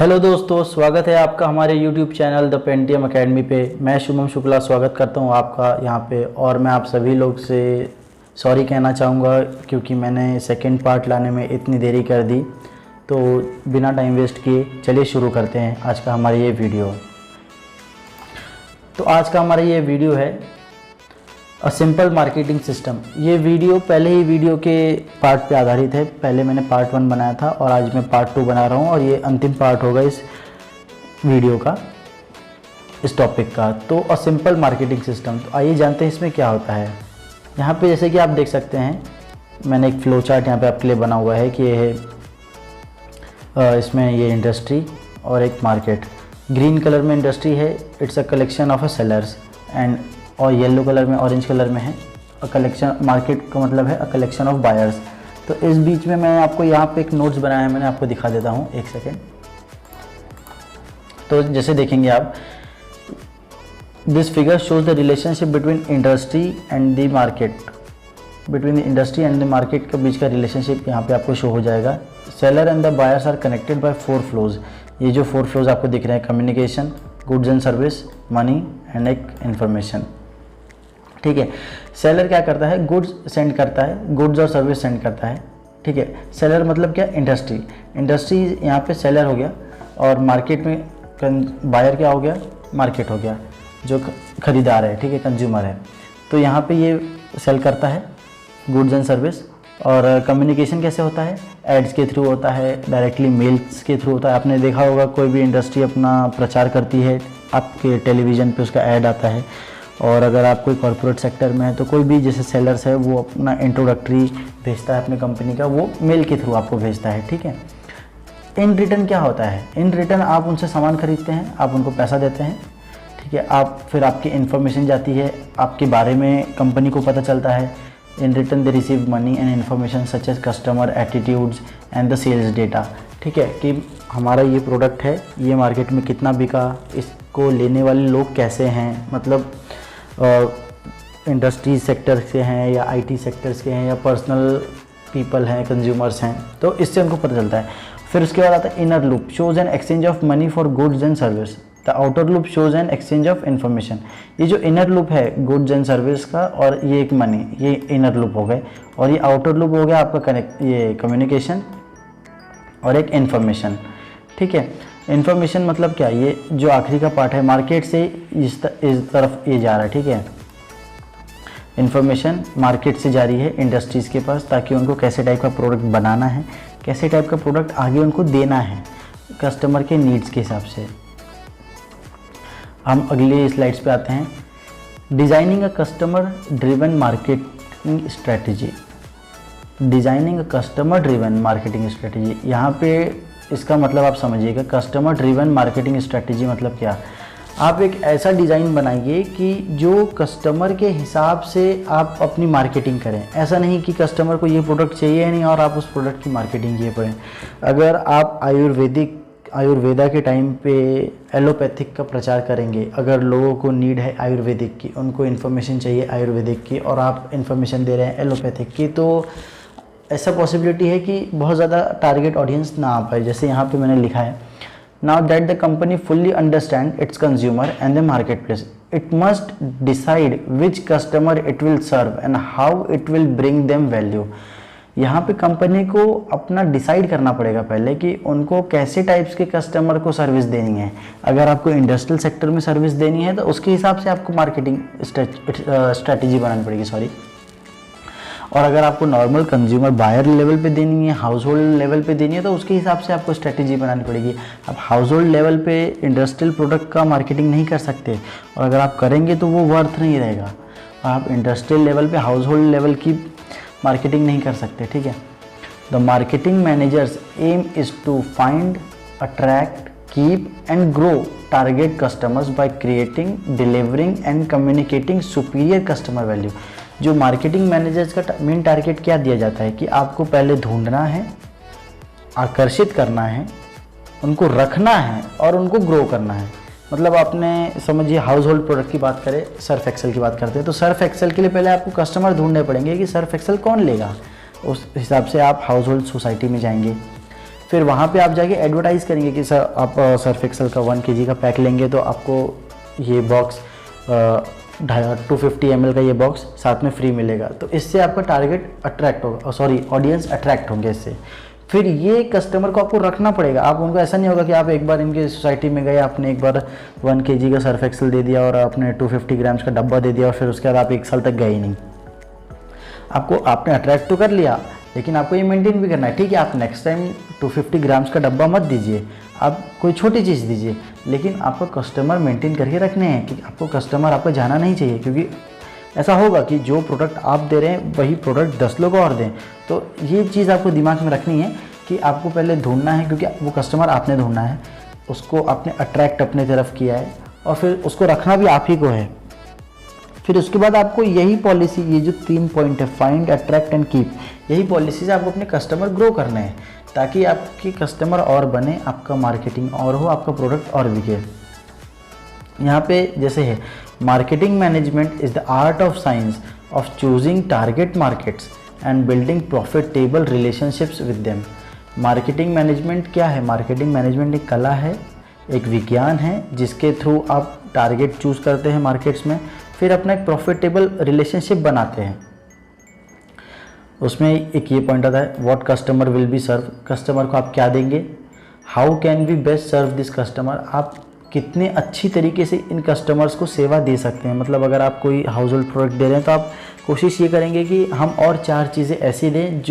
Hello दोस्तों, स्वागत है आपका हमारे YouTube channel the Pentium academy पे। मैं शुभम शुक्ला स्वागत करता हूँ आपका यहाँ पे। और मैं आप सभी लोग से सॉरी कहना चाहूँगा क्योंकि मैंने सेकंड पार्ट लाने में इतनी देरी कर दी। तो बिना टाइम वेस्ट किए चलिए शुरू करते हैं आज का हमारा ये वीडियो। तो आज का हमारा ये वीडियो है अ सिंपल मार्केटिंग सिस्टम। ये वीडियो पहले ही वीडियो के पार्ट पे आधारित है। पहले मैंने पार्ट 1 बनाया था और आज मैं पार्ट 2 बना रहा हूँ और ये अंतिम पार्ट होगा इस वीडियो का, इस टॉपिक का। तो अ सिंपल मार्केटिंग सिस्टम, तो आइए जानते हैं इसमें क्या होता है। यहाँ पे जैसे कि आप देख सकते हैं, मैंने एक फ्लो चार्ट यहाँ पे आपके लिए बना हुआ है कि ये है इसमें ये इंडस्ट्री और एक मार्केट। ग्रीन कलर में इंडस्ट्री है, it's a collection of a sellers, and और येलो कलर में, ऑरेंज कलर में है अ कलेक्शन। मार्केट का मतलब है अ कलेक्शन ऑफ बायर्स। तो इस बीच में मैं आपको यहाँ पे एक नोट्स बनाया है, मैंने आपको दिखा देता हूँ, एक सेकेंड। तो जैसे देखेंगे आप, this figure shows the relationship between industry and the market. Between the industry and the market के बीच का रिलेशनशिप यहाँ पे आपको शो हो जाएगा। Seller and the buyers are connected by 4 flows. ये जो 4 फ्लोज आपको दिख रहे हैं, communication, goods and service, money and एक इन्फॉर्मेशन। ठीक है। सेलर क्या करता है, गुड्स सेंड करता है, गुड्स और सर्विस सेंड करता है। ठीक है। सेलर मतलब क्या, इंडस्ट्री। इंडस्ट्री यहाँ पे सेलर हो गया और मार्केट में बायर क्या हो गया, मार्केट हो गया, जो खरीदार है। ठीक है, कंज्यूमर है। तो यहाँ पे ये सेल करता है गुड्स एंड सर्विस। और कम्युनिकेशन कैसे होता है, एड्स के थ्रू होता है, डायरेक्टली मेल्स के थ्रू होता है। आपने देखा होगा कोई भी इंडस्ट्री अपना प्रचार करती है, आपके टेलीविज़न पे उसका ऐड आता है। और अगर आप कोई कॉर्पोरेट सेक्टर में है तो कोई भी जैसे सेलर्स है वो अपना इंट्रोडक्टरी भेजता है अपनी कंपनी का, वो मेल के थ्रू आपको भेजता है। ठीक है। इन रिटर्न क्या होता है, इन रिटर्न आप उनसे सामान खरीदते हैं, आप उनको पैसा देते हैं। ठीक है। आप फिर आपकी इन्फॉर्मेशन जाती है, आपके बारे में कंपनी को पता चलता है। In return they receive money and information such as customer attitudes and the sales data. ठीक है, कि हमारा ये प्रोडक्ट है, ये मार्केट में कितना बिका, इसको लेने वाले लोग कैसे हैं, मतलब इंडस्ट्री सेक्टर से हैं या आईटी सेक्टर्स के हैं या पर्सनल पीपल हैं, कंज्यूमर्स हैं, तो इससे उनको पता चलता है। फिर उसके बाद आता है inner loop, shows an exchange of money for goods and service. The outer loop shows an exchange of information. ये जो इनर लूप है गुड्स एंड सर्विस का और ये एक मनी, ये इनर लूप हो गए। और ये आउटर लूप हो गया आपका ये कम्युनिकेशन और एक इन्फॉर्मेशन। ठीक है। इन्फॉर्मेशन मतलब क्या, ये जो आखिरी का पार्ट है, मार्केट से इस तरफ ये जा रहा है। ठीक है। इन्फॉर्मेशन मार्केट से जा रही है इंडस्ट्रीज़ के पास, ताकि उनको कैसे टाइप का प्रोडक्ट बनाना है, कैसे टाइप का प्रोडक्ट आगे उनको देना है कस्टमर के नीड्स के हिसाब से। हम अगले स्लाइड्स पे आते हैं। Designing a customer driven marketing strategy. Designing a customer driven marketing strategy, यहाँ पे इसका मतलब आप समझिएगा, कस्टमर ड्रिवन मार्केटिंग स्ट्रेटजी मतलब क्या। आप एक ऐसा डिज़ाइन बनाइए कि जो कस्टमर के हिसाब से आप अपनी मार्केटिंग करें। ऐसा नहीं कि कस्टमर को ये प्रोडक्ट चाहिए नहीं और आप उस प्रोडक्ट की मार्केटिंग किए पड़े। अगर आप आयुर्वेदा के टाइम पे एलोपैथिक का प्रचार करेंगे, अगर लोगों को नीड है आयुर्वेदिक की, उनको इन्फॉर्मेशन चाहिए आयुर्वेदिक की, और आप इन्फॉर्मेशन दे रहे हैं एलोपैथिक की, तो ऐसा पॉसिबिलिटी है कि बहुत ज़्यादा टारगेट ऑडियंस ना आ पाए। जैसे यहाँ पे मैंने लिखा है, now that the company fully understand its consumer and the marketplace, it must decide which customer it will serve and how it will bring them value. यहाँ पे कंपनी को अपना डिसाइड करना पड़ेगा पहले कि उनको कैसे टाइप्स के कस्टमर को सर्विस देनी है। अगर आपको इंडस्ट्रियल सेक्टर में सर्विस देनी है तो उसके हिसाब से आपको मार्केटिंग स्ट्रैटेजी बनानी पड़ेगी, और अगर आपको नॉर्मल कंज्यूमर बायर लेवल पे देनी है, हाउस होल्ड लेवल पे देनी है, तो उसके हिसाब से आपको स्ट्रेटेजी बनानी पड़ेगी। आप हाउस होल्ड लेवल पे इंडस्ट्रियल प्रोडक्ट का मार्केटिंग नहीं कर सकते, और अगर आप करेंगे तो वो वर्थ नहीं रहेगा। आप इंडस्ट्रियल लेवल पे हाउस होल्ड लेवल की मार्केटिंग नहीं कर सकते। ठीक है। The marketing managers aim is to find, attract, keep and grow target customers by creating, delivering and communicating superior customer value. जो मार्केटिंग मैनेजर्स का मेन टारगेट क्या दिया जाता है कि आपको पहले ढूंढना है, आकर्षित करना है, उनको रखना है और उनको ग्रो करना है। मतलब आपने समझिए हाउस होल्ड प्रोडक्ट की बात करें, सर्फ एक्सेल की बात करते हैं, तो सर्फ एक्सेल के लिए पहले आपको कस्टमर ढूंढने पड़ेंगे कि सर्फ एक्सेल कौन लेगा। उस हिसाब से आप हाउस होल्ड सोसाइटी में जाएंगे। फिर वहाँ पे आप जाके एडवर्टाइज़ करेंगे कि सर आप सर्फ एक्सेल का 1 kg का पैक लेंगे तो आपको ये बॉक्स 250 ml का ये बॉक्स साथ में फ्री मिलेगा। तो इससे आपका टारगेट अट्रैक्ट होगा, सॉरी ऑडियंस अट्रैक्ट होंगे इससे। फिर ये कस्टमर को आपको रखना पड़ेगा। आप उनको ऐसा नहीं होगा कि आप एक बार इनके सोसाइटी में गए, आपने एक बार 1 kg का सर्फ एक्सेल दे दिया और आपने 250 ग्राम्स का डब्बा दे दिया और फिर उसके बाद आप 1 साल तक गए ही नहीं। आपको आपने अट्रैक्ट तो कर लिया, लेकिन आपको ये मेंटेन भी करना है। ठीक है, आप नेक्स्ट टाइम 250 ग्राम्स का डब्बा मत दीजिए, आप कोई छोटी चीज़ दीजिए, लेकिन आपको कस्टमर मेंटेन करके रखने हैं कि आपको कस्टमर आपको जाना नहीं चाहिए। क्योंकि ऐसा होगा कि जो प्रोडक्ट आप दे रहे हैं वही प्रोडक्ट 10 लोग और दें। तो ये चीज़ आपको दिमाग में रखनी है कि आपको पहले ढूंढना है, क्योंकि वो कस्टमर आपने ढूंढना है, उसको आपने अट्रैक्ट अपने तरफ किया है और फिर उसको रखना भी आप ही को है। फिर उसके बाद आपको यही पॉलिसी, ये जो 3 पॉइंट है, फाइंड, अट्रैक्ट एंड कीप, यही पॉलिसी से आपको अपने कस्टमर ग्रो करने हैं ताकि आपके कस्टमर और बने, आपका मार्केटिंग और हो, आपका प्रोडक्ट और बिके। यहाँ पे जैसे है, marketing management is the art of science of choosing target markets and building profitable relationships with them. Marketing management क्या है? मार्केटिंग मैनेजमेंट एक कला है, एक विज्ञान है जिसके थ्रू आप टारगेट चूज़ करते हैं मार्केट्स में, फिर अपना एक प्रॉफिटेबल रिलेशनशिप बनाते हैं। उसमें एक ये पॉइंट आता है, what customer will be serve, customer को आप क्या देंगे, how can we best serve this customer, आप कितने अच्छी तरीके से इन कस्टमर्स को सेवा दे सकते हैं। मतलब अगर आप कोई हाउस होल्ड प्रोडक्ट दे रहे हैं तो आप कोशिश ये करेंगे कि हम और 4 चीज़ें ऐसी दें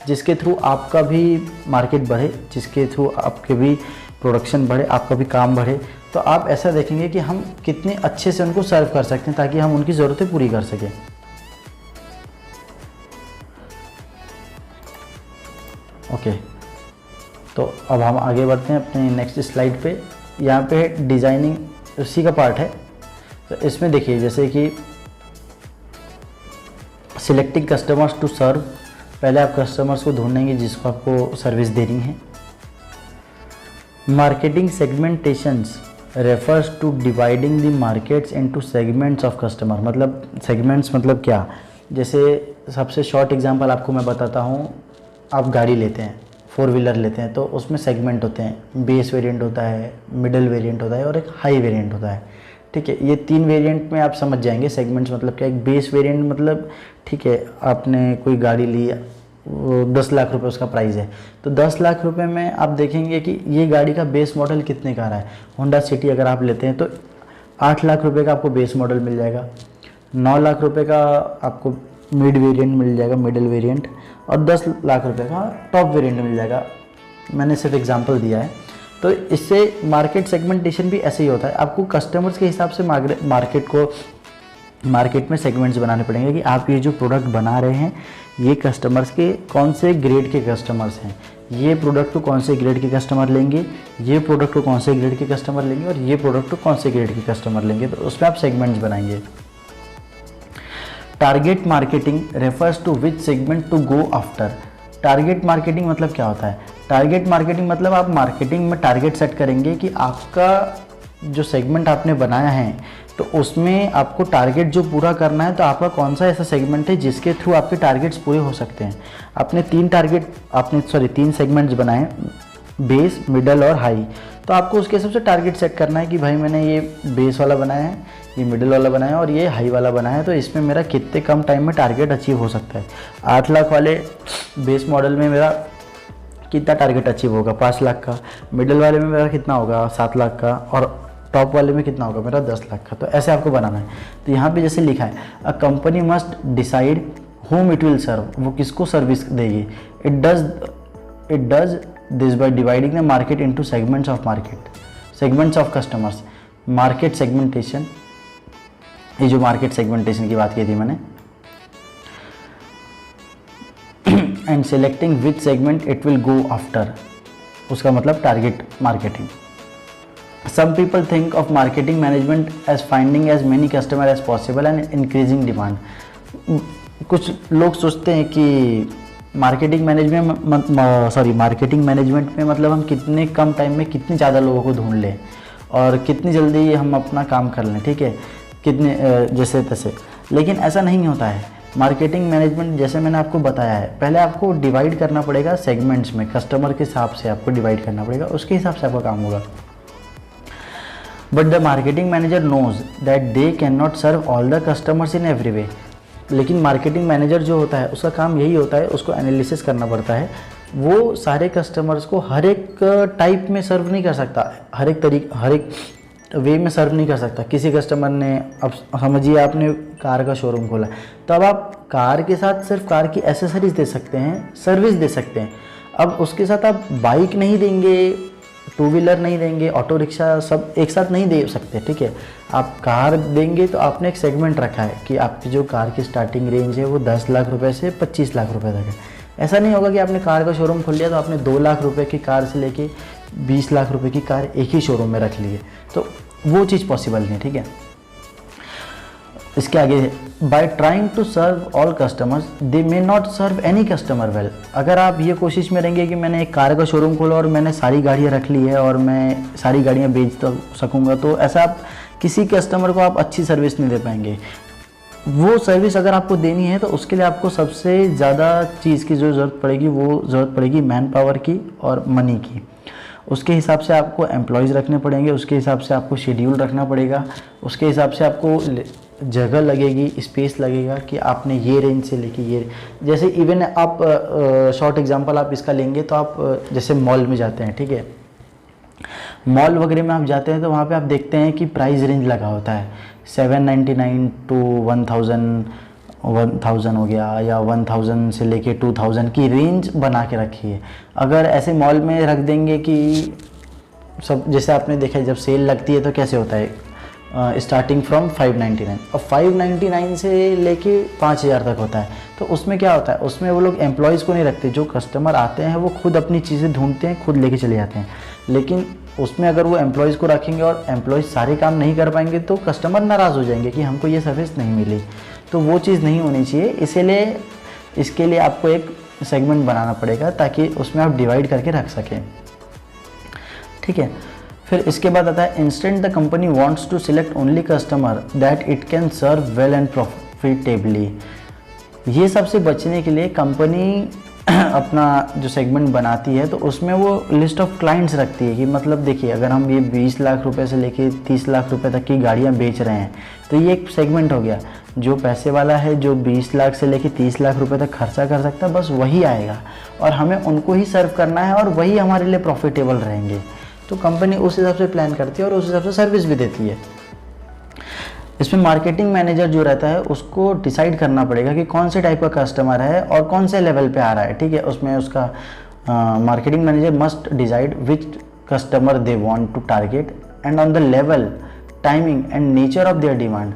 जिसके थ्रू आपका भी मार्केट बढ़े, जिसके थ्रू आपके भी प्रोडक्शन बढ़े, आपका भी काम बढ़े। तो आप ऐसा देखेंगे कि हम कितने अच्छे से उनको सर्व कर सकते हैं ताकि हम उनकी ज़रूरतें पूरी कर सकें। ओके, तो अब हम आगे बढ़ते हैं अपने नेक्स्ट स्लाइड पे। यहाँ पे डिज़ाइनिंग उसी का पार्ट है। तो इसमें देखिए जैसे कि सिलेक्टिंग कस्टमर्स टू सर्व, पहले आप कस्टमर्स को ढूंढेंगे जिसको आपको सर्विस देनी है। Marketing segmentations refers to dividing the markets into segments of customer. मतलब सेगमेंट्स मतलब क्या? जैसे सबसे शॉर्ट एग्जांपल आपको मैं बताता हूँ, आप गाड़ी लेते हैं, 4 व्हीलर लेते हैं, तो उसमें सेगमेंट होते हैं। बेस वेरिएंट होता है, मिडिल वेरिएंट होता है और एक हाई वेरिएंट होता है। ठीक है, ये 3 वेरिएंट में आप समझ जाएंगे सेगमेंट्स मतलब क्या। एक बेस वेरिएंट मतलब ठीक है, आपने कोई गाड़ी ली, वो 10 लाख रुपए उसका प्राइस है, तो 10 लाख रुपए में आप देखेंगे कि ये गाड़ी का बेस मॉडल कितने का आ रहा है। होंडा सिटी अगर आप लेते हैं तो 8 लाख रुपए का आपको बेस मॉडल मिल जाएगा, 9 लाख रुपए का आपको मिड वेरिएंट मिल जाएगा, मिडिल वेरिएंट, और 10 लाख रुपए का टॉप वेरिएंट मिल जाएगा। मैंने सिर्फ एग्जांपल दिया है। तो इससे मार्केट सेगमेंटेशन भी ऐसे ही होता है। आपको कस्टमर्स के हिसाब से मार्केट में सेगमेंट्स बनाने पड़ेंगे कि आप ये जो प्रोडक्ट बना रहे हैं ये कस्टमर्स के कौन से ग्रेड के कस्टमर्स हैं, ये प्रोडक्ट को कौन से ग्रेड के कस्टमर लेंगे, ये प्रोडक्ट को कौन से ग्रेड के कस्टमर लेंगे और ये प्रोडक्ट को कौन से ग्रेड के कस्टमर लेंगे। तो उसमें आप सेगमेंट्स बनाएंगे। Target marketing refers to which segment to go after. Target marketing मतलब क्या होता है? टारगेट मार्केटिंग मतलब आप मार्केटिंग में टारगेट सेट करेंगे कि आपका जो सेगमेंट आपने बनाया है तो उसमें आपको टारगेट जो पूरा करना है, तो आपका कौन सा ऐसा सेगमेंट है जिसके थ्रू आपके टारगेट्स पूरे हो सकते हैं। आपने 3 सेगमेंट्स बनाए, बेस, मिडल और हाई। तो आपको उसके हिसाब से टारगेट सेट करना है कि भाई मैंने ये बेस वाला बनाया है, ये मिडिल वाला बनाया है और ये हाई वाला बनाया है, तो इसमें मेरा कितने कम टाइम में टारगेट अचीव हो सकता है। 8 लाख वाले बेस मॉडल में मेरा कितना टारगेट अचीव होगा? 5 लाख का। मिडिल वाले में मेरा कितना होगा? 7 लाख का। और टॉप वाले में कितना होगा? मेरा 10 लाख का। तो ऐसे आपको बनाना है। तो यहाँ पे जैसे लिखा है, अ company must decide whom it will serve, वो किसको सर्विस देगी। it does this by dividing the market into segments of customers। Market segmentation, ये जो मार्केट सेगमेंटेशन की बात की थी मैंने, and selecting which segment it will go after, उसका मतलब target marketing. Some people think of marketing management as finding as many customers as possible and increasing demand। कुछ लोग सोचते हैं कि मार्केटिंग मैनेजमेंट में मतलब हम कितने कम टाइम में कितने ज़्यादा लोगों को ढूंढ लें और कितनी जल्दी हम अपना काम कर लें, ठीक है, कितने जैसे तैसे। लेकिन ऐसा नहीं होता है। मार्केटिंग मैनेजमेंट जैसे मैंने आपको बताया है, पहले आपको डिवाइड करना पड़ेगा सेगमेंट्स में, कस्टमर के हिसाब से आपको डिवाइड करना पड़ेगा, उसके हिसाब से आपका काम होगा। But the marketing manager knows that they can not serve all the customers in every way. लेकिन मार्केटिंग मैनेजर जो होता है उसका काम यही होता है, उसको एनालिसिस करना पड़ता है, वो सारे कस्टमर्स को हर एक टाइप में सर्व नहीं कर सकता, हर एक वे में सर्व नहीं कर सकता। किसी कस्टमर ने, अब समझिए आपने कार का शोरूम खोला, तो अब आप कार के साथ सिर्फ कार की एसेसरीज दे सकते हैं, सर्विस दे सकते हैं। अब उसके साथ आप बाइक नहीं देंगे, टू व्हीलर नहीं देंगे, ऑटो रिक्शा सब एक साथ नहीं दे सकते, ठीक है। आप कार देंगे तो आपने एक सेगमेंट रखा है कि आपकी जो कार की स्टार्टिंग रेंज है वो 10 लाख रुपए से 25 लाख रुपए तक है। ऐसा नहीं होगा कि आपने कार का शोरूम खोल लिया तो आपने 2 लाख रुपए की कार से लेके 20 लाख रुपए की कार एक ही शोरूम में रख ली है, तो वो चीज़ पॉसिबल नहीं, ठीक है। इसके आगे, by trying to serve all customers they may not serve any customer well. अगर आप ये कोशिश में रहेंगे कि मैंने एक कार का शोरूम खोला और मैंने सारी गाड़ियाँ रख ली है और मैं सारी गाड़ियाँ बेच सकूँगा, तो ऐसा आप किसी कस्टमर को आप अच्छी सर्विस नहीं दे पाएंगे। वो सर्विस अगर आपको देनी है तो उसके लिए आपको सबसे ज़्यादा चीज़ की जो ज़रूरत पड़ेगी, वो ज़रूरत पड़ेगी मैन पावर की और मनी की। उसके हिसाब से आपको एम्प्लॉयज़ रखने पड़ेंगे, उसके हिसाब से आपको शेड्यूल रखना पड़ेगा, उसके हिसाब से आपको जगह लगेगी, स्पेस लगेगा कि आपने ये रेंज से लेके ये, जैसे इवन आप शॉर्ट एग्जांपल आप इसका लेंगे तो आप जैसे मॉल में जाते हैं, ठीक है, मॉल वगैरह में आप जाते हैं तो वहाँ पे आप देखते हैं कि प्राइस रेंज लगा होता है 799 टू 1000 हो गया, या 1000 से लेके 2000 की रेंज बना के रखी है। अगर ऐसे मॉल में रख देंगे कि सब, जैसे आपने देखा है जब सेल लगती है तो कैसे होता है, स्टार्टिंग फ्रॉम 599, और 599 से लेके 5000 तक होता है, तो उसमें क्या होता है, उसमें वो लोग एम्प्लॉयज़ को नहीं रखते, जो कस्टमर आते हैं वो खुद अपनी चीज़ें ढूंढते हैं, खुद लेके चले जाते हैं। लेकिन उसमें अगर वो एम्प्लॉयज़ को रखेंगे और एम्प्लॉयज़ सारे काम नहीं कर पाएंगे तो कस्टमर नाराज़ हो जाएंगे कि हमको ये सर्विस नहीं मिली, तो वो चीज़ नहीं होनी चाहिए। इसीलिए इसके लिए आपको एक सेगमेंट बनाना पड़ेगा ताकि उसमें आप डिवाइड करके रख सकें, ठीक है। फिर इसके बाद आता है, instead the company wants to select only customer that it can serve well and profitably. ये सबसे बचने के लिए कंपनी अपना जो सेगमेंट बनाती है तो उसमें वो लिस्ट ऑफ क्लाइंट्स रखती है कि मतलब देखिए, अगर हम ये 20 लाख रुपए से लेके 30 लाख रुपए तक की गाड़ियाँ बेच रहे हैं तो ये एक सेगमेंट हो गया। जो पैसे वाला है, जो 20 लाख से लेके 30 लाख रुपए तक खर्चा कर सकता है, बस वही आएगा और हमें उनको ही सर्व करना है और वही हमारे लिए प्रॉफिटेबल रहेंगे। तो कंपनी उस हिसाब से प्लान करती है और उस हिसाब से सर्विस भी देती है। इसमें मार्केटिंग मैनेजर जो रहता है उसको डिसाइड करना पड़ेगा कि कौन से टाइप का कस्टमर है और कौन से लेवल पे आ रहा है, ठीक है। उसमें उसका marketing manager must decide which customer they want to target and on the level, timing and nature of their demand.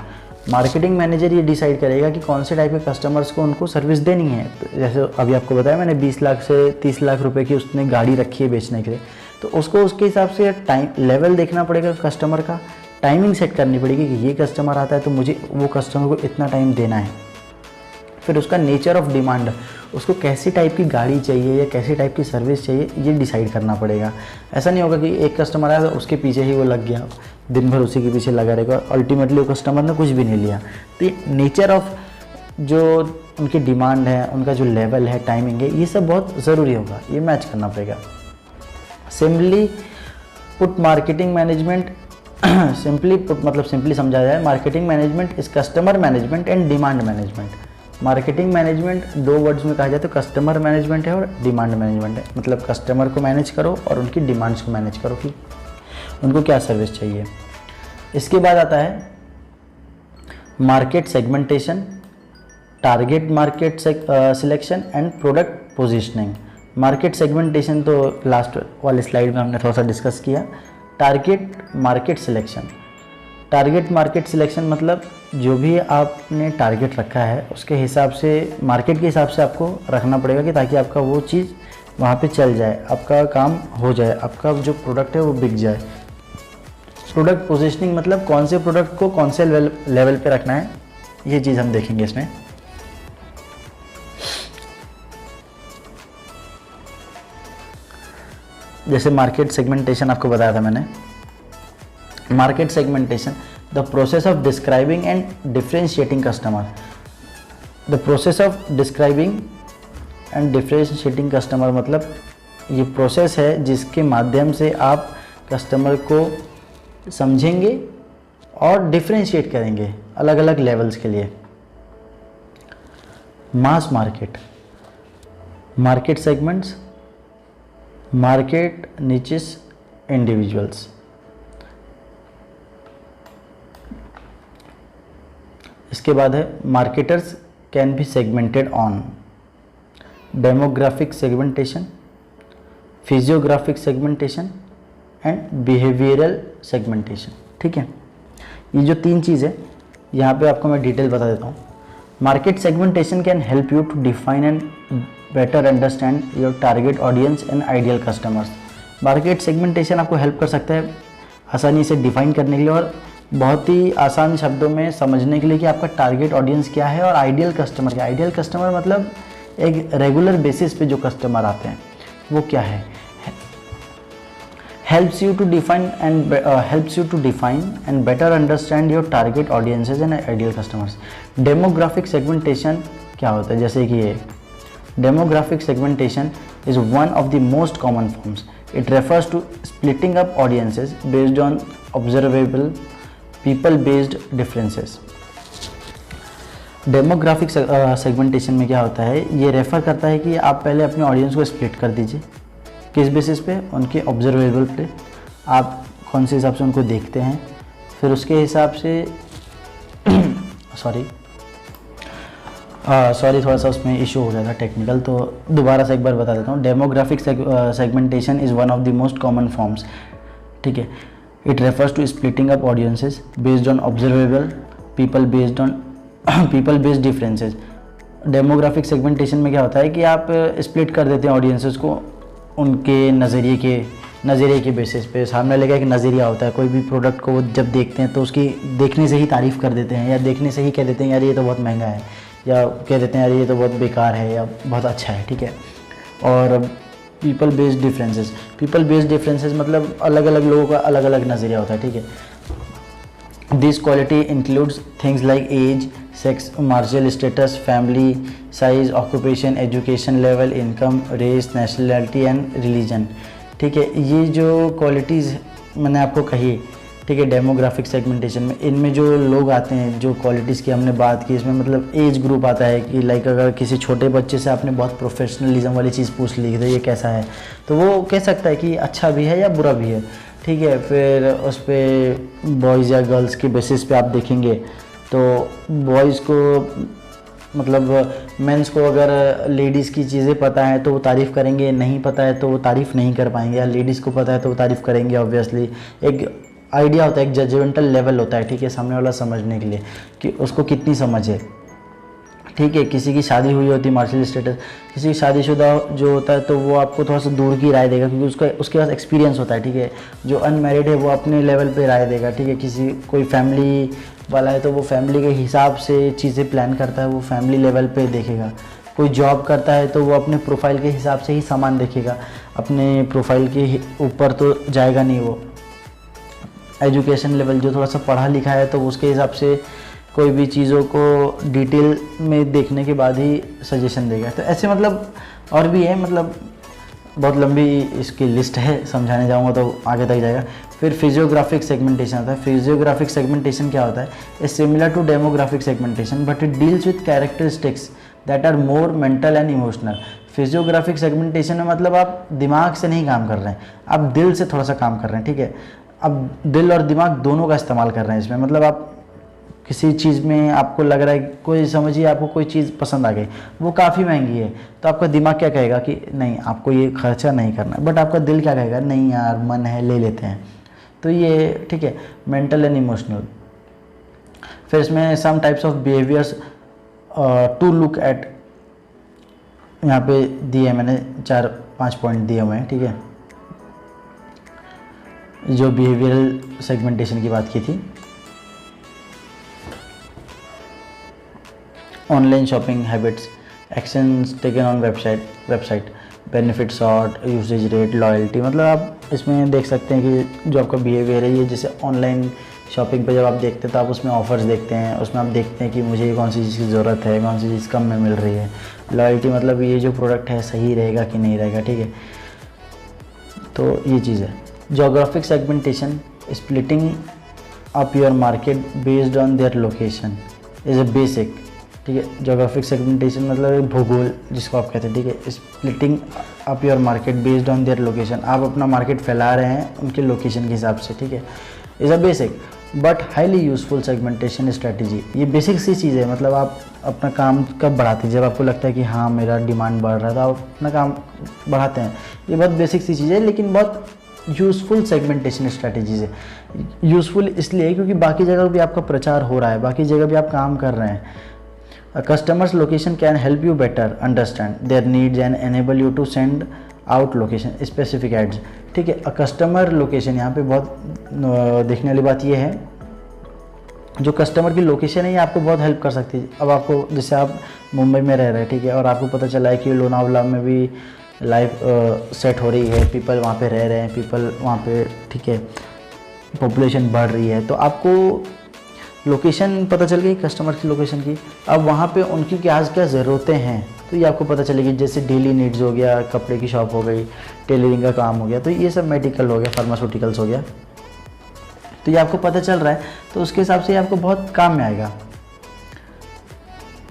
Marketing manager ये डिसाइड करेगा कि कौन से टाइप के कस्टमर्स को उनको सर्विस देनी है। तो जैसे अभी आपको बताया मैंने 20 लाख से 30 लाख रुपए की उसने गाड़ी रखी है बेचने के लिए, तो उसको उसके हिसाब से टाइम लेवल देखना पड़ेगा कस्टमर का, टाइमिंग सेट करनी पड़ेगी कि ये कस्टमर आता है तो मुझे वो कस्टमर को इतना टाइम देना है। फिर उसका नेचर ऑफ डिमांड, उसको कैसी टाइप की गाड़ी चाहिए या कैसी टाइप की सर्विस चाहिए, ये डिसाइड करना पड़ेगा। ऐसा नहीं होगा कि एक कस्टमर आया तो उसके पीछे ही वो लग गया, दिन भर उसी के पीछे लगा रहेगा, अल्टीमेटली वो कस्टमर ने कुछ भी नहीं लिया। तो ये नेचर ऑफ जो उनकी डिमांड है, उनका जो लेवल है, टाइमिंग है, ये सब बहुत ज़रूरी होगा, ये मैच करना पड़ेगा। Simply put marketing management, simply put मतलब सिंपली समझा जाए, marketing management is customer management and demand management. Marketing management 2 words में कहा जाए तो कस्टमर मैनेजमेंट है और डिमांड मैनेजमेंट है। मतलब कस्टमर को मैनेज करो और उनकी डिमांड्स को मैनेज करो कि उनको क्या सर्विस चाहिए। इसके बाद आता है market segmentation, target market selection and product positioning. Market segmentation तो लास्ट वाले स्लाइड में हमने थोड़ा सा डिस्कस किया। Target market selection, target market selection मतलब जो भी आपने टारगेट रखा है उसके हिसाब से, मार्केट के हिसाब से आपको रखना पड़ेगा कि ताकि आपका वो चीज़ वहाँ पे चल जाए, आपका काम हो जाए, आपका जो प्रोडक्ट है वो बिक जाए। प्रोडक्ट पोजीशनिंग मतलब कौन से प्रोडक्ट को कौन से लेवल पे रखना है, ये चीज़ हम देखेंगे इसमें। जैसे मार्केट सेगमेंटेशन आपको बताया था मैंने। Market segmentation the process of describing and differentiating customer. The process of describing and differentiating customer, मतलब ये प्रोसेस है जिसके माध्यम से आप कस्टमर को समझेंगे और डिफ्रेंशिएट करेंगे अलग अलग लेवल्स के लिए। Mass market, market segments, market niches, individuals. इसके बाद है marketers can be segmented on demographic segmentation, physiographic segmentation and behavioural segmentation. ठीक है, ये जो 3 चीज़ है यहाँ पे आपको मैं डिटेल बता देता हूँ। Market segmentation can help you to define and better understand your target audience and ideal customers. Market segmentation आपको हेल्प कर सकता है आसानी से डिफाइन करने के लिए और बहुत ही आसान शब्दों में समझने के लिए कि आपका टारगेट ऑडियंस क्या है और आइडियल कस्टमर क्या है। आइडियल कस्टमर मतलब एक रेगुलर बेसिस पे जो कस्टमर आते हैं वो क्या है। helps you to define and better understand your target audiences and ideal customers। Demographic segmentation क्या होता है, जैसे कि ये demographic segmentation is one of the most common forms. It refers to splitting up audiences based on observable people based differences. Demographic segmentation में क्या होता है, ये रेफ़र करता है कि आप पहले अपने ऑडियंस को स्प्लिट कर दीजिए। किस बेसिस पे, उनके ऑब्जर्वेबल पे, आप कौन से हिसाब से उनको देखते हैं, फिर उसके हिसाब से सॉरी थोड़ा सा उसमें इशू हो गया था टेक्निकल, तो दोबारा से एक बार बता देता हूँ। Demographic segmentation is one of the most common forms. ठीक है, it refers to splitting up audiences based on observable people based differences. Demographic segmentation में क्या होता है कि आप स्प्लिट कर देते हैं ऑडियंसेस को उनके नज़रिए के बेसिस पे। सामने वाले का एक नज़रिया होता है, कोई भी प्रोडक्ट को जब देखते हैं तो उसकी देखने से ही तारीफ़ कर देते हैं, या देखने से ही कह देते हैं यार ये तो बहुत महंगा है, या कह देते हैं यार ये तो बहुत बेकार है या बहुत अच्छा है। ठीक है, और पीपल बेस्ड डिफरेंसेस मतलब अलग अलग लोगों का अलग अलग नज़रिया होता है। ठीक है, this quality includes things like age, sex, marital status, family size, occupation, education level, income, race, nationality and religion. ठीक है, ये जो क्वालिटीज़ मैंने आपको कही, ठीक है, डेमोग्राफिक सेगमेंटेशन में इनमें जो लोग आते हैं, जो क्वालिटीज़ की हमने बात की, इसमें मतलब एज ग्रुप आता है कि लाइक अगर किसी छोटे बच्चे से आपने बहुत प्रोफेशनलिज्म वाली चीज़ पूछ ली तो ये कैसा है, तो वो कह सकता है कि अच्छा भी है या बुरा भी है। ठीक है, फिर उस पर बॉयज़ या गर्ल्स के बेसिस पे आप देखेंगे तो बॉयज़ को मतलब मेंस को अगर लेडीज़ की चीज़ें पता है तो वो तारीफ़ करेंगे, नहीं पता है तो वो तारीफ़ नहीं कर पाएंगे, या लेडीज़ को पता है तो वो तारीफ़ करेंगे। ऑब्वियसली एक आइडिया होता है, एक जजमेंटल लेवल होता है। ठीक है, सामने वाला समझने के लिए कि उसको कितनी समझ है। ठीक है, किसी की शादी हुई होती है, मार्शल स्टेटस, किसी की शादीशुदा जो होता है तो वो आपको थोड़ा सा दूर की राय देगा क्योंकि उसके पास एक्सपीरियंस होता है। ठीक है, जो अनमैरिड है वो अपने लेवल पे राय देगा। ठीक है, कोई फैमिली वाला है तो वो फैमिली के हिसाब से चीज़ें प्लान करता है, वो फैमिली लेवल पे देखेगा। कोई जॉब करता है तो वो अपने प्रोफाइल के हिसाब से ही सामान देखेगा, अपने प्रोफाइल के ऊपर तो जाएगा नहीं। वो एजुकेशन लेवल जो थोड़ा सा पढ़ा लिखा है तो उसके हिसाब से कोई भी चीज़ों को डिटेल में देखने के बाद ही सजेशन देगा। तो ऐसे मतलब और भी है, मतलब बहुत लंबी इसकी लिस्ट है, समझाने जाऊंगा तो आगे तक जाएगा। फिर फिजियोग्राफिक सेगमेंटेशन आता है। फिजियोग्राफिक सेगमेंटेशन क्या होता है, is similar to demographic segmentation but it deals with characteristics that are more mental and emotional. Psychographic segmentation में मतलब आप दिमाग से नहीं काम कर रहे हैं, आप दिल से थोड़ा सा काम कर रहे हैं। ठीक है, अब दिल और दिमाग दोनों का इस्तेमाल कर रहे हैं इसमें। मतलब आप किसी चीज़ में आपको लग रहा है, कोई समझिए आपको कोई चीज़ पसंद आ गई, वो काफ़ी महंगी है, तो आपका दिमाग क्या कहेगा कि नहीं आपको ये खर्चा नहीं करना है, बट आपका दिल क्या कहेगा, नहीं यार मन है ले लेते हैं। तो ये ठीक है, मेंटल एंड इमोशनल। फिर इसमें some types of behaviours to look at, यहाँ पे दिए मैंने 4-5 पॉइंट दिए हुए हैं। ठीक है, जो बिहेवियरल सेगमेंटेशन की बात की थी, online shopping habits, actions taken on website, benefit sort, usage rate, loyalty. मतलब आप इसमें देख सकते हैं कि जो आपका बिहेवियर है ये जैसे ऑनलाइन शॉपिंग पे जब आप देखते हैं तो आप उसमें ऑफ़र्स देखते हैं, उसमें आप देखते हैं कि मुझे कौन सी चीज़ की ज़रूरत है, कौन सी चीज़ कम में मिल रही है। लॉयल्टी मतलब ये जो प्रोडक्ट है सही रहेगा कि नहीं रहेगा, ठीक है। तो ये चीज़ है। Geographic segmentation, splitting up your market based on their location is a basic, ठीक है। जोग्राफिक सेगमेंटेशन मतलब एक भूगोल जिसको आप कहते हैं, ठीक है। Splitting up your market based on their location, आप अपना मार्केट फैला रहे हैं उनके लोकेशन के हिसाब से, ठीक है। Is a basic but highly useful segmentation strategy. ये बेसिक सी चीज़ है, मतलब आप अपना काम कब बढ़ाते हैं, जब आपको लगता है कि हाँ मेरा डिमांड बढ़ रहा है तो आप अपना काम बढ़ाते हैं। ये बहुत बेसिक सी चीज़ है लेकिन बहुत यूज़फुल सेगमेंटेशन स्ट्रैटेजीज है। यूज़फुल इसलिए क्योंकि बाकी जगह भी आपका प्रचार हो रहा है, बाकी जगह भी आप काम कर रहे हैं। A customer's location can help you better understand their needs and enable you to send out location specific ads, ठीक है। A customer location यहाँ पे बहुत देखने वाली बात ये है, जो कस्टमर की लोकेशन है ये आपको बहुत हेल्प कर सकती है। अब आपको, जैसे आप मुंबई में रह रहे हैं, ठीक है, और आपको पता चला है कि लोनावला में भी लाइफ सेट हो रही है, पीपल वहाँ पे रह रहे हैं, पीपल वहाँ पे, ठीक है, पॉपुलेशन बढ़ रही है, तो आपको लोकेशन पता चल गई कस्टमर की लोकेशन की। अब वहाँ पे उनकी क्या ज़रूरतें हैं तो ये आपको पता चलेगी। जैसे डेली नीड्स हो गया, कपड़े की शॉप हो गई, टेलरिंग का काम हो गया, तो ये सब मेडिकल हो गया, फार्मास्यूटिकल्स हो गया, तो ये आपको पता चल रहा है, तो उसके हिसाब से ये आपको बहुत काम में आएगा।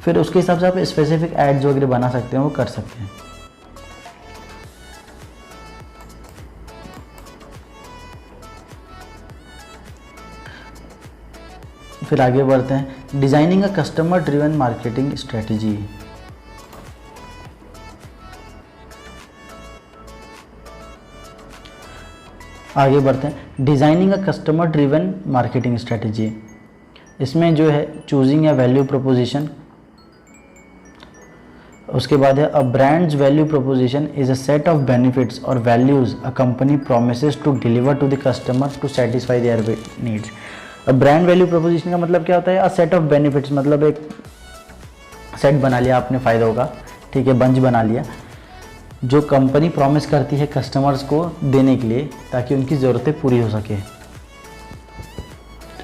फिर उसके हिसाब से आप स्पेसिफिक एड्स वगैरह बना सकते हैं, वो कर सकते हैं। फिर आगे बढ़ते हैं, designing a customer driven marketing strategy. आगे बढ़ते हैं, designing a customer driven marketing strategy. इसमें जो है चूजिंग अ वैल्यू प्रोपोजिशन, उसके बाद है a brand's value proposition is a set of benefits और values a company promises to deliver to the customer to satisfy their needs. अब brand value proposition का मतलब क्या होता है, अ सेट ऑफ बेनिफिट्स, मतलब एक सेट बना लिया आपने फ़ायदों का, ठीक है, बंच बना लिया, जो कंपनी प्रॉमिस करती है कस्टमर्स को देने के लिए ताकि उनकी ज़रूरतें पूरी हो सके।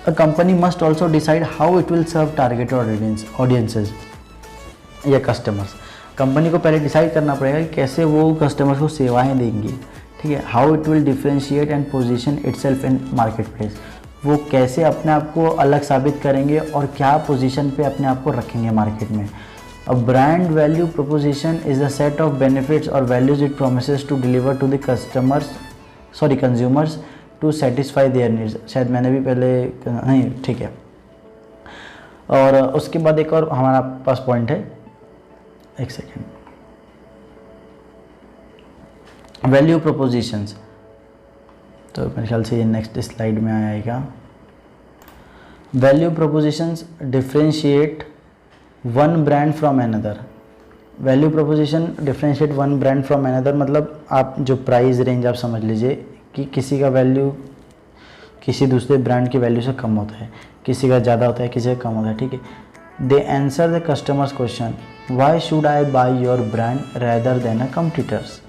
A company must also decide how it will serve targeted audiences या कस्टमर्स। कंपनी को पहले डिसाइड करना पड़ेगा कि कैसे वो कस्टमर्स को सेवाएं देंगी, ठीक है। How it will differentiate and position itself in market place, वो कैसे अपने आप को अलग साबित करेंगे और क्या पोजीशन पे अपने आप को रखेंगे मार्केट में। A brand value proposition is a set of benefits और values it promises to deliver to the consumers to satisfy their needs. शायद मैंने भी पहले नहीं, ठीक है। और उसके बाद एक और हमारा पास पॉइंट है, एक सेकेंड, वैल्यू प्रोपोजिशंस, तो मेरे ख्याल से ये नेक्स्ट स्लाइड में आएगा। Value propositions differentiate one brand from another. Value proposition differentiate one brand from another मतलब आप जो प्राइस रेंज आप समझ लीजिए कि किसी का वैल्यू किसी दूसरे ब्रांड की वैल्यू से कम होता है, किसी का ज़्यादा होता है, किसी का कम होता है, ठीक है। They answer the customer's question why should I buy your brand rather than a competitor's.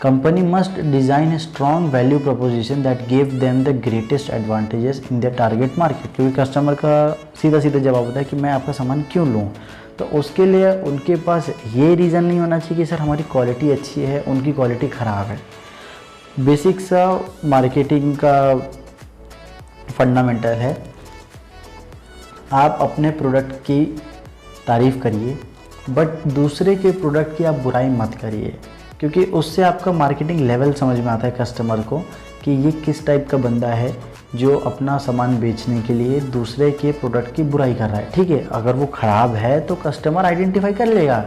Company must design a strong value proposition that give them the greatest advantages in their target market। क्योंकि customer का सीधा सीधा जवाब होता है कि मैं आपका सामान क्यों लूँ, तो उसके लिए उनके पास ये रीज़न नहीं होना चाहिए कि सर हमारी क्वालिटी अच्छी है, उनकी क्वालिटी ख़राब है। बेसिक सा मार्केटिंग का फंडामेंटल है, आप अपने प्रोडक्ट की तारीफ़ करिए बट दूसरे के प्रोडक्ट की आप बुराई मत करिए, क्योंकि उससे आपका मार्केटिंग लेवल समझ में आता है कस्टमर को कि ये किस टाइप का बंदा है जो अपना सामान बेचने के लिए दूसरे के प्रोडक्ट की बुराई कर रहा है, ठीक है। अगर वो ख़राब है तो कस्टमर आइडेंटिफाई कर लेगा,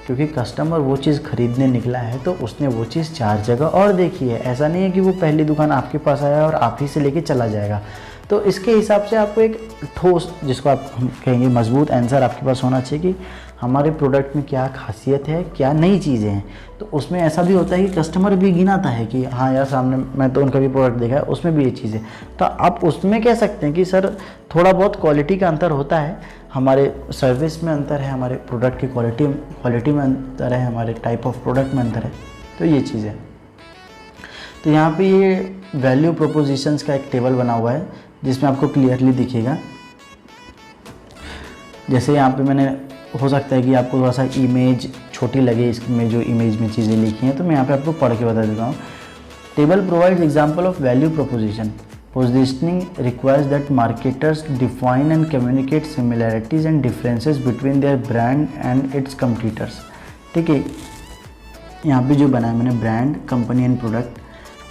क्योंकि कस्टमर वो चीज़ खरीदने निकला है तो उसने वो चीज़ 4 जगह और देखी है। ऐसा नहीं है कि वो पहली दुकान आपके पास आया और आप ही से लेके चला जाएगा। तो इसके हिसाब से आपको एक ठोस, जिसको आप हम कहेंगे मजबूत आंसर आपके पास होना चाहिए कि हमारे प्रोडक्ट में क्या खासियत है, क्या नई चीज़ें हैं। तो उसमें ऐसा भी होता है कि कस्टमर भी गिनाता है कि हाँ यार सामने मैं तो उनका भी प्रोडक्ट देखा है, उसमें भी ये चीज़ है। तो आप उसमें कह सकते हैं कि सर थोड़ा बहुत क्वालिटी का अंतर होता है, हमारे सर्विस में अंतर है, हमारे प्रोडक्ट की क्वालिटी में अंतर है, हमारे टाइप ऑफ प्रोडक्ट में अंतर है, तो ये चीज़ है। तो यहाँ पे ये वैल्यू प्रोपोजिशंस का एक टेबल बना हुआ है जिसमें आपको क्लियरली दिखेगा। जैसे यहाँ पे मैंने, हो सकता है कि आपको थोड़ा सा इमेज छोटी लगे इसमें जो इमेज में चीज़ें लिखी हैं, तो मैं यहाँ पे आपको पढ़ के बता देता हूँ। Table provides example of value proposition. Positioning requires that marketers define and communicate similarities and differences between their brand and its competitors. ठीक है, यहाँ पे जो बनाया मैंने ब्रांड, कंपनी एंड प्रोडक्ट,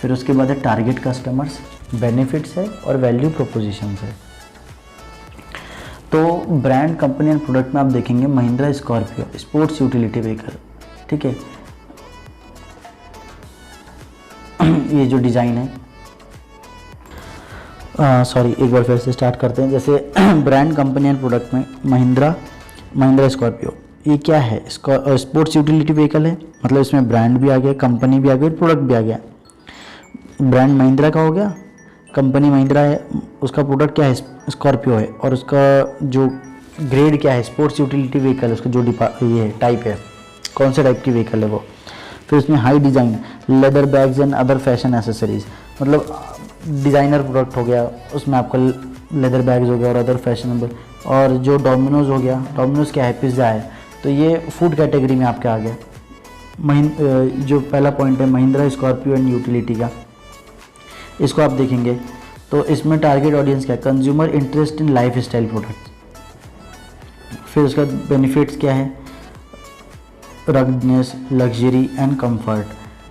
फिर उसके बाद है टारगेट कस्टमर्स, बेनिफिट्स है और वैल्यू प्रोपोजिशंस है। तो ब्रांड, कंपनी एंड प्रोडक्ट में आप देखेंगे Mahindra Scorpio sports utility vehicle. ठीक है, ये जो डिज़ाइन है, सॉरी एक बार फिर से स्टार्ट करते हैं। जैसे ब्रांड, कंपनी एंड प्रोडक्ट में महिंद्रा स्कॉर्पियो, ये क्या है? स्पोर्ट्स यूटिलिटी व्हीकल है, मतलब इसमें ब्रांड भी आ गया, कंपनी भी आ गई, प्रोडक्ट भी आ गया। ब्रांड महिंद्रा का हो गया, कंपनी महिंद्रा है, उसका प्रोडक्ट क्या है? स्कॉर्पियो है, और उसका जो ग्रेड क्या है? स्पोर्ट्स यूटिलिटी व्हीकल, उसका जो ये टाइप है, कौन से टाइप की व्हीकल है वो। फिर उसमें high design, leather bags and other fashion accessories, मतलब डिज़ाइनर प्रोडक्ट हो गया, उसमें आपका लेदर बैग्स हो गया और अदर फैशनेबल। और जो डोमिनोज हो गया, डोमिनोज क्या है? पिज़्ज़ा है, तो ये फूड कैटेगरी में आपके आ गया। जो पहला पॉइंट है महिंद्रा स्कॉर्पियो एंड यूटिलिटी का, इसको आप देखेंगे तो इसमें टारगेट ऑडियंस क्या है? Consumer interest in life style products. फिर उसका बेनिफिट्स क्या है? Ruggedness, luxury and comfort.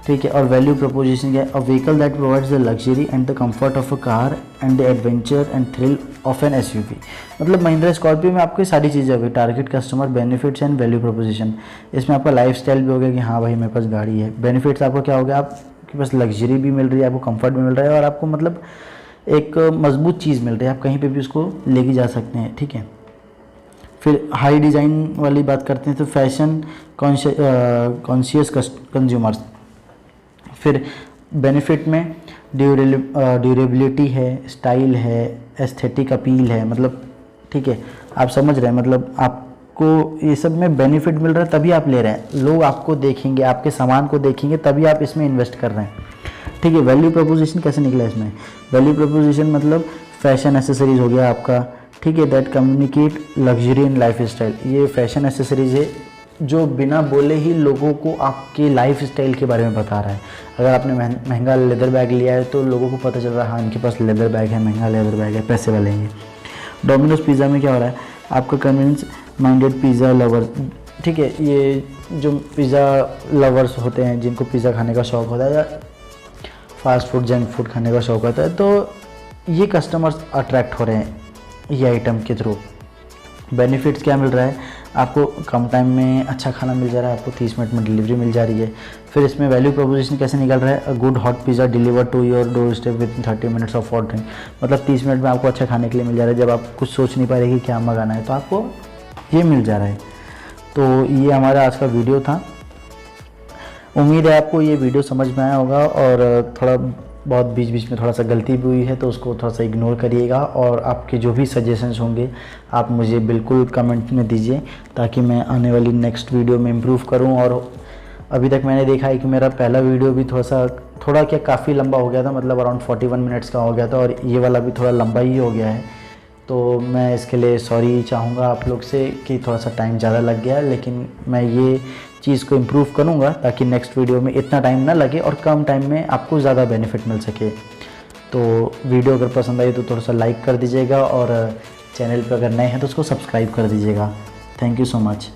ठीक है, और वैल्यू प्रोपोजिशन क्या है? A vehicle that provides the luxury and the comfort of a car and the adventure and thrill of N SUV. मतलब महिंद्रा स्कॉर्पियो में आपको सारी चीज़ें हो गई, target customer, benefits and value proposition. इसमें आपका लाइफ स्टाइल भी हो गया कि हाँ भाई मेरे पास गाड़ी है। बेनिफिट्स आपको क्या हो गया? आपके पास लग्जरी भी मिल रही है, आपको कंफर्ट भी मिल रहा है, और आपको मतलब एक मजबूत चीज़ मिल रही है, आप कहीं पे भी उसको लेके जा सकते हैं। ठीक है, फिर हाई डिज़ाइन वाली बात करते हैं तो फैशन कॉन्शियस कंज्यूमर्स। फिर बेनिफिट में ड्यूरेबिलिटी है, स्टाइल है, एस्थेटिक अपील है, मतलब ठीक है, आप समझ रहे हैं, मतलब आपको ये सब में बेनिफिट मिल रहा है तभी आप ले रहे हैं। लोग आपको देखेंगे, आपके सामान को देखेंगे, तभी आप इसमें इन्वेस्ट कर रहे हैं। ठीक है, वैल्यू प्रोपोजिशन कैसे निकला इसमें? वैल्यू प्रोपोजिशन मतलब फैशन एसेसरीज हो गया आपका। ठीक है, that communicate luxury in life style. ये फैशन एसेसरीज है जो बिना बोले ही लोगों को आपके लाइफ स्टाइल के बारे में बता रहा है। अगर आपने महंगा लेदर बैग लिया है तो लोगों को पता चल रहा है हाँ इनके पास लेदर बैग है, महंगा लेदर बैग है, पैसे वाले हैं। डोमिनोज पिज़्ज़ा में क्या हो रहा है? आपका कन्वीनियंस माइंडेड पिज़्ज़ा लवर। ठीक है, ये जो पिज़्ज़ा लवर्स होते हैं, जिनको पिज़्ज़ा खाने का शौक़ होता है या फास्ट फूड, जंक फूड खाने का शौक़ होता है, तो ये कस्टमर्स अट्रैक्ट हो रहे हैं ये आइटम के थ्रू। बेनिफिट्स क्या मिल रहा है? आपको कम टाइम में अच्छा खाना मिल जा रहा है, आपको 30 मिनट में डिलीवरी मिल जा रही है। फिर इसमें वैल्यू प्रोपोजिशन कैसे निकल रहा है? A good hot pizza deliver to your doorstep with 30 minutes of ordering. मतलब 30 मिनट में आपको अच्छा खाने के लिए मिल जा रहा है। जब आप कुछ सोच नहीं पा रहे कि क्या मंगाना है तो आपको ये मिल जा रहा है। तो ये हमारा आज का वीडियो था। उम्मीद है आपको ये वीडियो समझ में आया होगा, और थोड़ा बहुत बीच बीच में थोड़ा सा गलती भी हुई है तो उसको थोड़ा सा इग्नोर करिएगा। और आपके जो भी सजेशंस होंगे आप मुझे बिल्कुल कमेंट में दीजिए, ताकि मैं आने वाली नेक्स्ट वीडियो में इम्प्रूव करूं। और अभी तक मैंने देखा है कि मेरा पहला वीडियो भी थोड़ा क्या काफ़ी लंबा हो गया था, मतलब अराउंड 41 मिनट्स का हो गया था, और ये वाला भी थोड़ा लंबा ही हो गया है। तो मैं इसके लिए सॉरी चाहूँगा आप लोग से कि थोड़ा सा टाइम ज़्यादा लग गया, लेकिन मैं ये चीज़ को इम्प्रूव करूँगा ताकि नेक्स्ट वीडियो में इतना टाइम ना लगे और कम टाइम में आपको ज़्यादा बेनिफिट मिल सके। तो वीडियो अगर पसंद आई तो थोड़ा सा लाइक कर दीजिएगा, और चैनल पर अगर नए हैं तो उसको सब्सक्राइब कर दीजिएगा। Thank you so much.